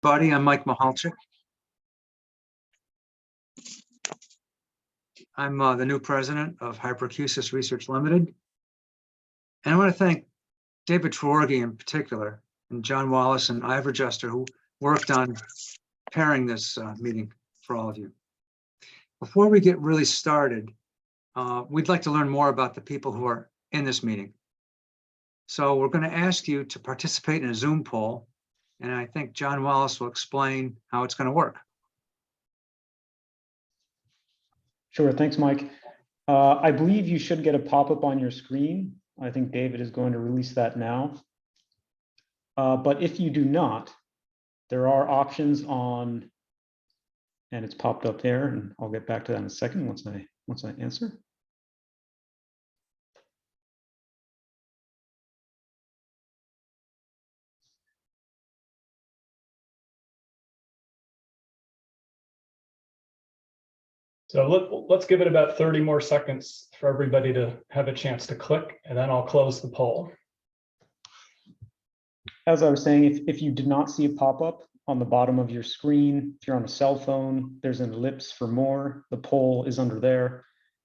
Buddy, I'm Mike Maholchic. I'm the new president of Hyperacusis Research Limited. And I want to thank David Treorgy in particular, and John Wallace and Ivor Juster, who worked on preparing this meeting for all of you. Before we get really started, we'd like to learn more about the people who are in this meeting. So we're going to ask you to participate in a Zoom poll, and I think John Wallace will explain how it's going to work. Sure, thanks, Mike. I believe you should get a pop-up on your screen. I think David is going to release that now. But if you do not, there are options on, and it's popped up there, and I'll get back to that in a second once I answer. So let's give it about 30 more seconds for everybody to have a chance to click, and then I'll close the poll. As I was saying, if you did not see a pop-up on the bottom of your screen, if you're on a cell phone, there's an ellipse for more. The poll is under there.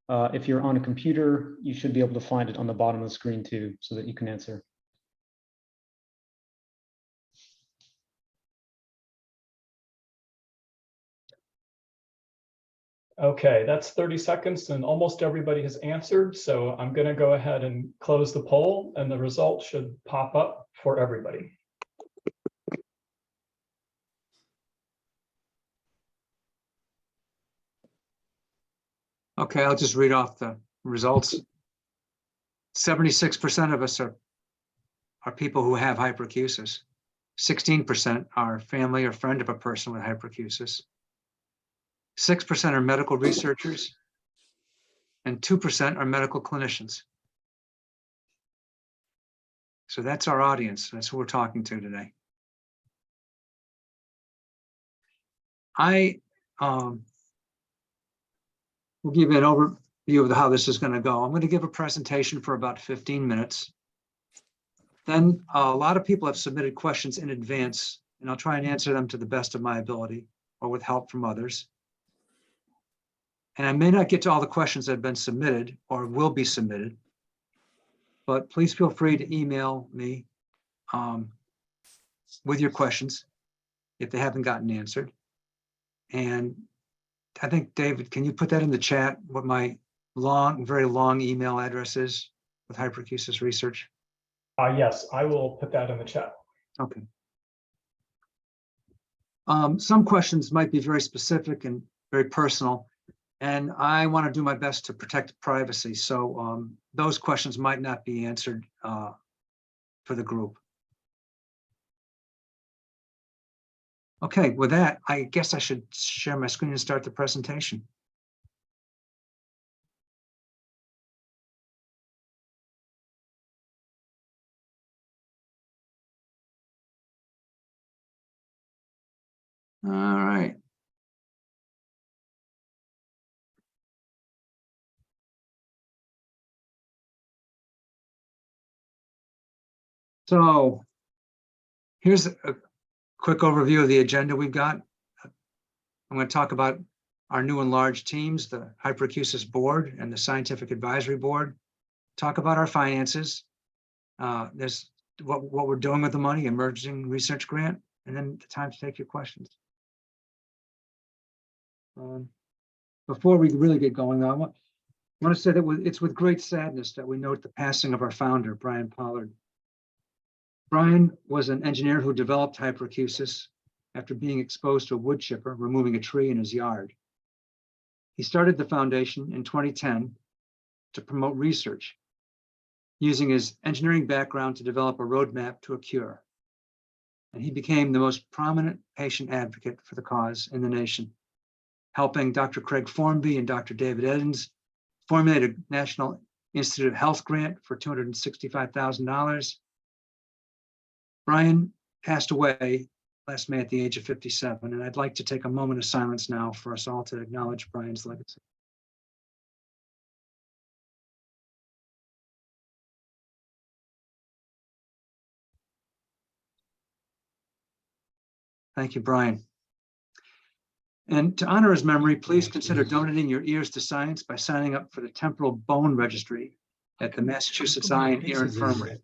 If you're on a computer, you should be able to find it on the bottom of the screen too, so that you can answer. Okay, that's 30 seconds and almost everybody has answered. So I'm going to go ahead and close the poll and the results should pop up for everybody. Okay, I'll just read off the results. 76% of us are people who have hyperacusis. 16% are family or friend of a person with hyperacusis. 6% are medical researchers, and 2% are medical clinicians. So that's our audience. That's who we're talking to today. I will give you an overview of how this is going to go. I'm going to give a presentation for about 15 minutes. Then a lot of people have submitted questions in advance, and I'll try and answer them to the best of my ability or with help from others. And I may not get to all the questions that have been submitted or will be submitted, but please feel free to email me with your questions if they haven't gotten answered. And I think, David, can you put that in the chat, what my very long email address is with Hyperacusis Research? Yes, I will put that in the chat. Okay. Some questions might be very specific and very personal, and I want to do my best to protect privacy. So those questions might not be answered for the group. Okay, with that, I guess I should share my screen and start the presentation. All right. So here's a quick overview of the agenda we've got. I'm going to talk about our new enlarged teams, the Hyperacusis Board and the Scientific Advisory Board. Talk about our finances. There's what we're doing with the money, emerging research grant, and then the time to take your questions. Before we really get going, I want to say that it's with great sadness that we note the passing of our founder, Brian Pollard. Brian was an engineer who developed hyperacusis after being exposed to a wood chipper removing a tree in his yard. He started the foundation in 2010 to promote research, using his engineering background to develop a roadmap to a cure. And he became the most prominent patient advocate for the cause in the nation, helping Dr. Craig Formby and Dr. David Edens formulate a National Institute of Health grant for $265,000. Brian passed away last May at the age of 57, and I'd like to take a moment of silence now for us all to acknowledge Brian's legacy. Thank you, Brian. And to honor his memory, please consider donating your ears to science by signing up for the Temporal Bone Registry at the Massachusetts Eye and Ear Infirmary,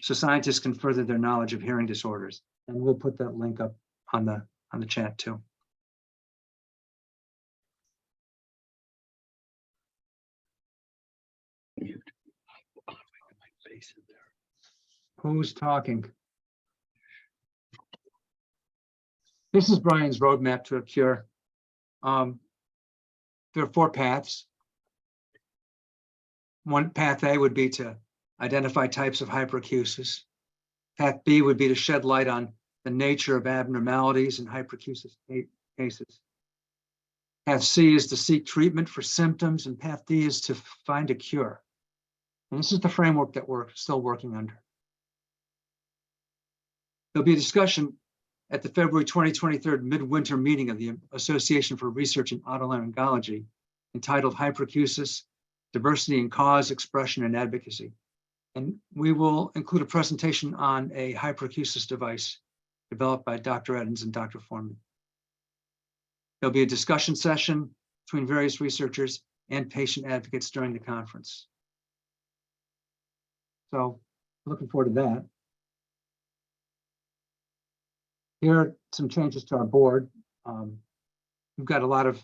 so scientists can further their knowledge of hearing disorders. And we'll put that link up on the chat too. Who's talking? This is Brian's roadmap to a cure. There are 4 paths. One path A would be to identify types of hyperacusis. Path B would be to shed light on the nature of abnormalities in hyperacusis cases. Path C is to seek treatment for symptoms, and path D is to find a cure. And this is the framework that we're still working under. There'll be a discussion at the February 2023 midwinter meeting of the Association for Research in Otolaryngology entitled Hyperacusis, Diversity in Cause, Expression, and Advocacy. And we will include a presentation on a hyperacusis device developed by Dr. Edens and Dr. Foreman. There'll be a discussion session between various researchers and patient advocates during the conference. So looking forward to that. Here are some changes to our board. We've got a lot of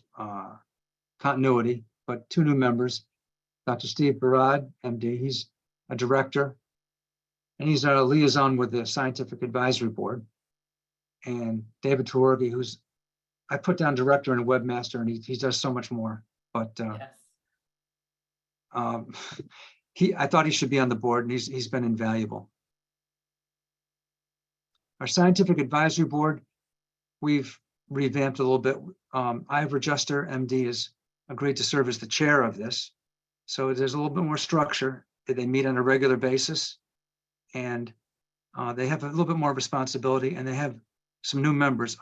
continuity, but 2 new members. Dr. Steve Barad, MD, he's a director, and he's a liaison with the Scientific Advisory Board. And David Tuorgi, who's, I put down director and webmaster, and he does so much more. But yes. I thought he should be on the board, and he's been invaluable. Our Scientific Advisory Board, we've revamped a little bit. Ivor Juster, MD, has agreed to serve as the chair of this. So there's a little bit more structure. They meet on a regular basis, and they have a little bit more responsibility, and they have some new members.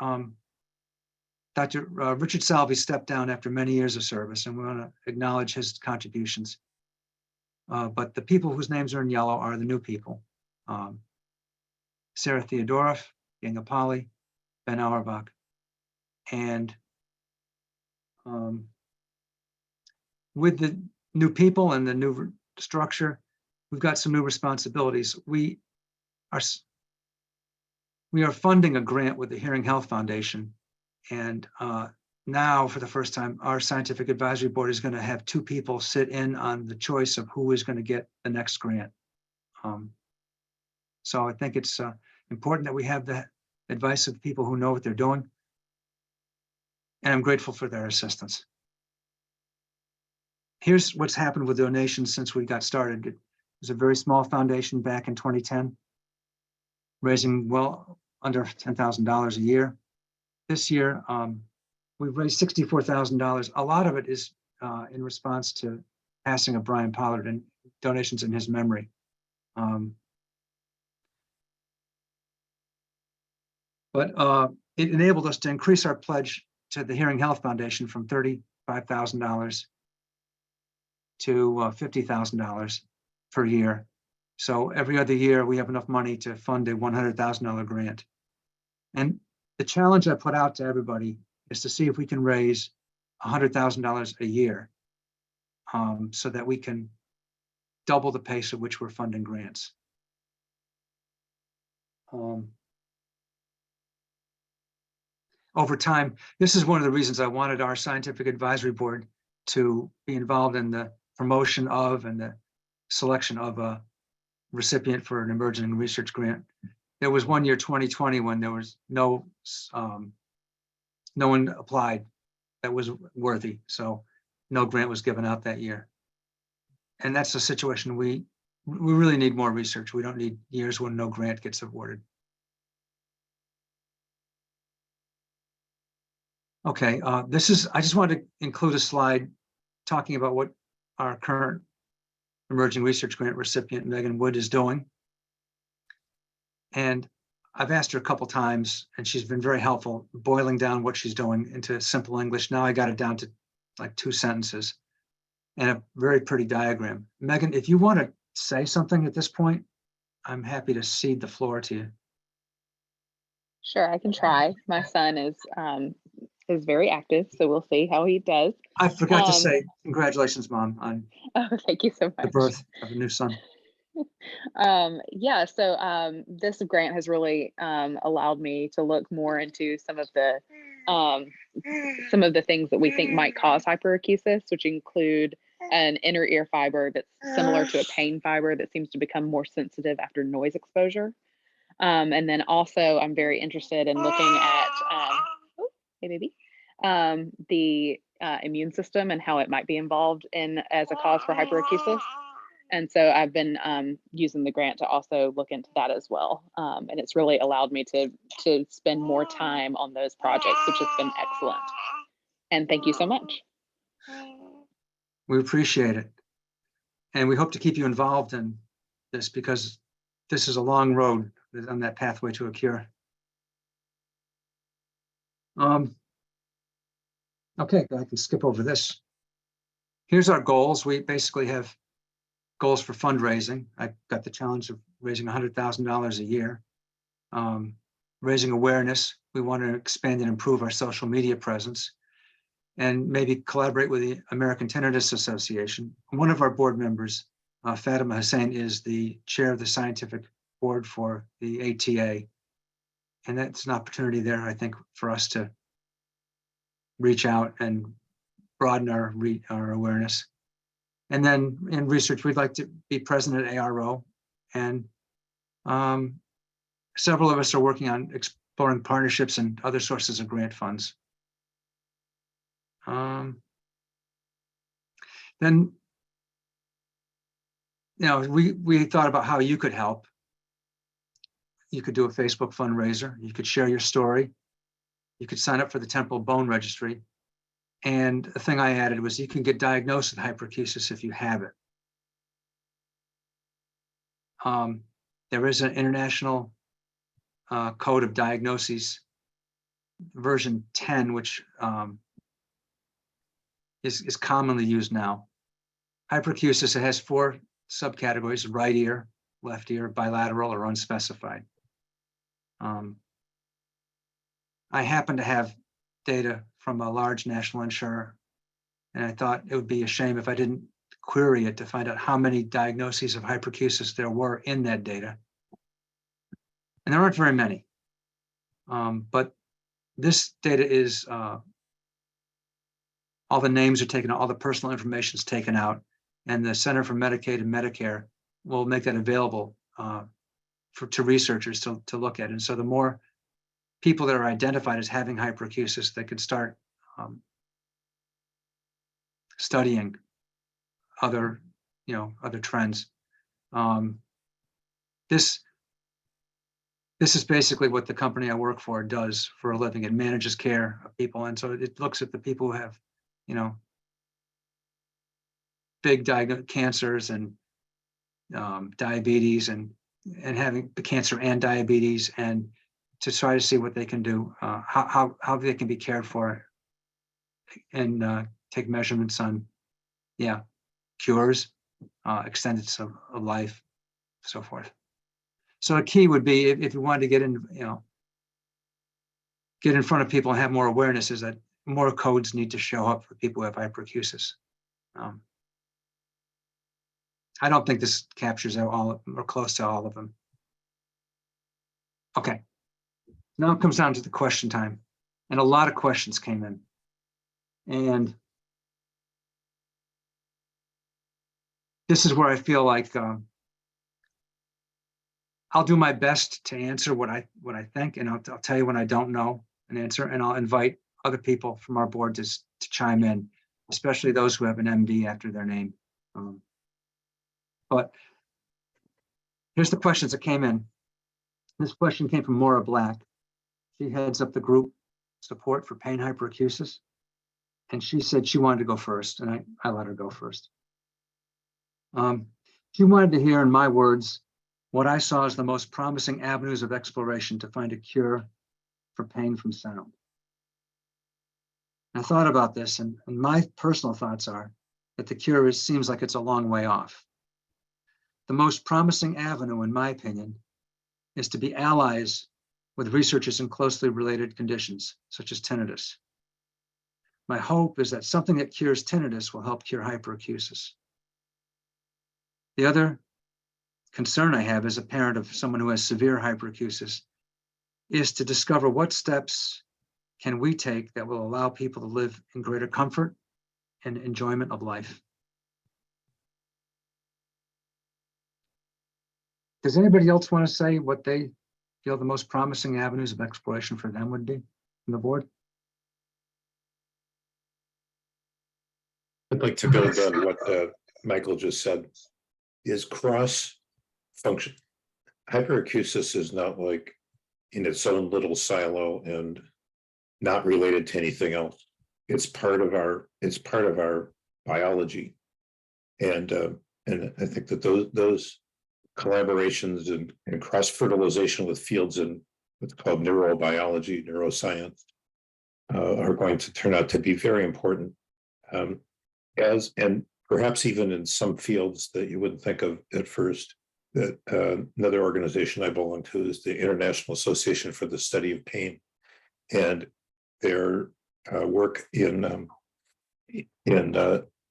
Dr. Richard Salvi stepped down after many years of service, and we want to acknowledge his contributions. But the people whose names are in yellow are the new people. Sarah Theodorov, Inga Pali, Ben Auerbach. And with the new people and the new structure, we've got some new responsibilities. We are funding a grant with the Hearing Health Foundation. And now, for the first time, our Scientific Advisory Board is going to have 2 people sit in on the choice of who is going to get the next grant. So I think it's important that we have the advice of people who know what they're doing. And I'm grateful for their assistance. Here's what's happened with donations since we got started. It was a very small foundation back in 2010, raising well under $10,000 a year. This year, we've raised $64,000. A lot of it is in response to passing of Brian Pollard and donations in his memory. But it enabled us to increase our pledge to the Hearing Health Foundation from $35,000 to $50,000 per year. So every other year, we have enough money to fund a $100,000 grant. And the challenge I put out to everybody is to see if we can raise $100,000 a year so that we can double the pace at which we're funding grants. Over time, this is one of the reasons I wanted our Scientific Advisory Board to be involved in the promotion of and the selection of a recipient for an emerging research grant. There was one year, 2020, when there was no one applied that was worthy, so no grant was given out that year. And that's the situation. We really need more research. We don't need years when no grant gets awarded. Okay, I just wanted to include a slide talking about what our current emerging research grant recipient, Megan Wood, is doing. And I've asked her a couple times, and she's been very helpful boiling down what she's doing into simple English. Now I got it down to like 2 sentences and a very pretty diagram. Megan, if you want to say something at this point, I'm happy to cede the floor to you. Sure, I can try. My son is very active, so we'll see how he does. I forgot to Um, say, congratulations, Mom, on Oh, thank you so the much. birth of a new son. Yeah, so this grant has really allowed me to look more into um, some of the things that we think might cause hyperacusis, which include an inner ear fiber that's similar to a pain fiber that seems to become more sensitive after noise exposure. And then also, I'm very interested in looking at, oh, hey baby, the immune system and how it might be involved in as a cause for hyperacusis. And so I've been using the grant to also look into that as well. And it's really allowed me to spend more time on those projects, which has been excellent. And thank you so much. We appreciate it. And we hope to keep you involved in this because this is a long road on that pathway to a cure. Okay, I can skip over this. Here's our goals. We basically have goals for fundraising. I got the challenge of raising $100,000 a year. Raising awareness. We want to expand and improve our social media presence and maybe collaborate with the American Tinnitus Association. One of our board members, Fatima Hussein, is the chair of the scientific board for the ATA. And that's an opportunity there, I think, for us to reach out and broaden our awareness. And then in research, we'd like to be present at ARO. And several of us are working on exploring partnerships and other sources of grant funds. Then, we thought about how you could help. You could do a Facebook fundraiser. You could share your story. You could sign up for the Temple Bone Registry. And the thing I added was you can get diagnosed with hyperacusis if you have it. There is an international code of diagnoses, version 10, which is commonly used now. Hyperacusis, it has 4 subcategories: right ear, left ear, bilateral, or unspecified. I happen to have data from a large national insurer, and I thought it would be a shame if I didn't query it to find out how many diagnoses of hyperacusis there were in that data. And there aren't very many. But this data is, all the names are taken out, all the personal information is taken out, and the Center for Medicaid and Medicare will make that available to researchers to look at. And so the more people that are identified as having hyperacusis, they could start studying other trends. This is basically what the company I work for does for a living. It manages care of people, and so it looks at the people who have, big cancers and diabetes and having the cancer and diabetes, and to try to see what they can do, how they can be cared for, and take measurements on, cures, extended of life, so forth. So a key would be, if you wanted to get in front of people and have more awareness, is that more codes need to show up for people who have hyperacusis. I don't think this captures all or close to all of them. Okay, now it comes down to the question time, and a lot of questions came in, and this is where I feel like I'll do my best to answer what I think, and I'll tell you when I don't know an answer, and I'll invite other people from our board to chime in, especially those who have an MD after their name. But here's the questions that came in. This question came from Maura Black. She heads up the group support for pain hyperacusis, and she said she wanted to go first, and I let her go first. She wanted to hear, in my words, what I saw as the most promising avenues of exploration to find a cure for pain from sound. I thought about this, and my personal thoughts are that the cure seems like it's a long way off. The most promising avenue, in my opinion, is to be allies with researchers in closely related conditions, such as tinnitus. My hope is that something that cures tinnitus will help cure hyperacusis. The other concern I have as a parent of someone who has severe hyperacusis is to discover what steps can we take that will allow people to live in greater comfort and enjoyment of life. Does anybody else want to say what they feel the most promising avenues of exploration for them would be from the board? I'd like to build on what Michael just said, is cross function. Hyperacusis is not like in its own little silo and not related to anything else. It's part of our biology. And I think that those collaborations and cross-fertilization with fields in what's called neurobiology, neuroscience, are going to turn out to be very important. And perhaps even in some fields that you wouldn't think of at first. That another organization I belong to is the International Association for the Study of Pain, and their work in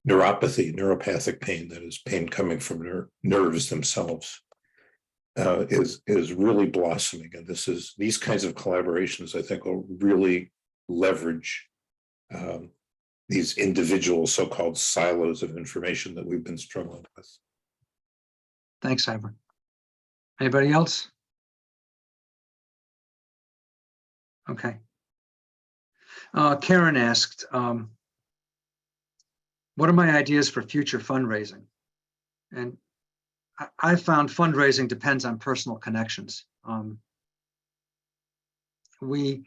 neuropathy, neuropathic pain, that is pain coming from nerves themselves, is really blossoming. And these kinds of collaborations, I think, will really leverage these individual so-called silos of information that we've been struggling with. Thanks, Ivor. Anybody else? Okay. Karen asked, what are my ideas for future fundraising? And I found fundraising depends on personal connections. We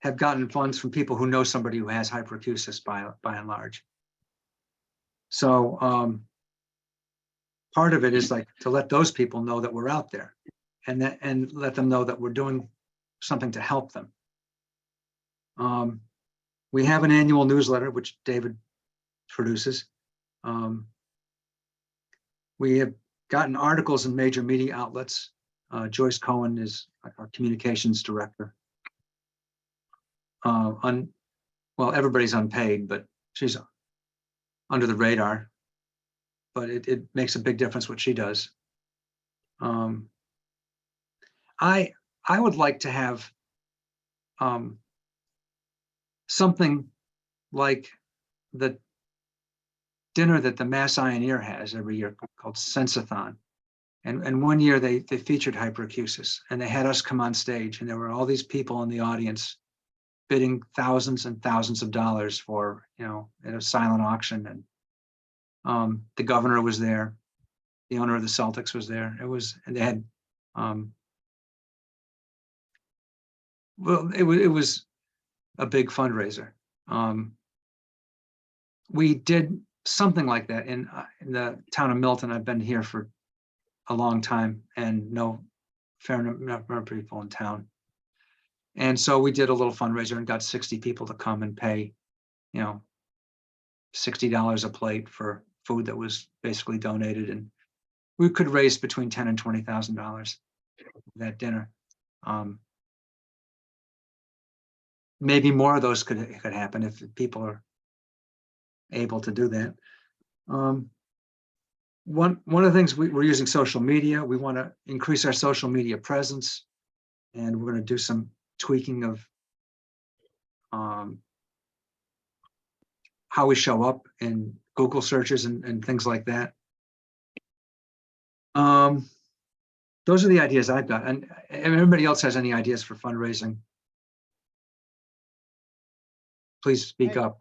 have gotten funds from people who know somebody who has hyperacusis by and large. So part of it is like to let those people know that we're out there, and let them know that we're doing something to help them. We have an annual newsletter which David produces. We have gotten articles in major media outlets. Joyce Cohen is our communications director. Well, everybody's unpaid, but she's under the radar, but it makes a big difference what she does. I would like to have something like the dinner that the Mass Eye and Ear has every year called Sensathon. And one year they featured hyperacusis, and they had us come on stage, and there were all these people in the audience bidding thousands and thousands of dollars for, at a silent auction. And the governor was there, the owner of the Celtics was there. And they had, well, it was a big fundraiser. We did something like that in the town of Milton. I've been here for a long time and know a fair number of people in town. And so we did a little fundraiser and got 60 people to come and pay, $60 a plate for food that was basically donated. And we could raise between $10,000 and $20,000 that dinner. Maybe more of those could happen if people are able to do that. One of the things we're using social media. We want to increase our social media presence, and we're going to do some tweaking of how we show up in Google searches and things like that. Those are the ideas I've got. And if everybody else has any ideas for fundraising, please speak up.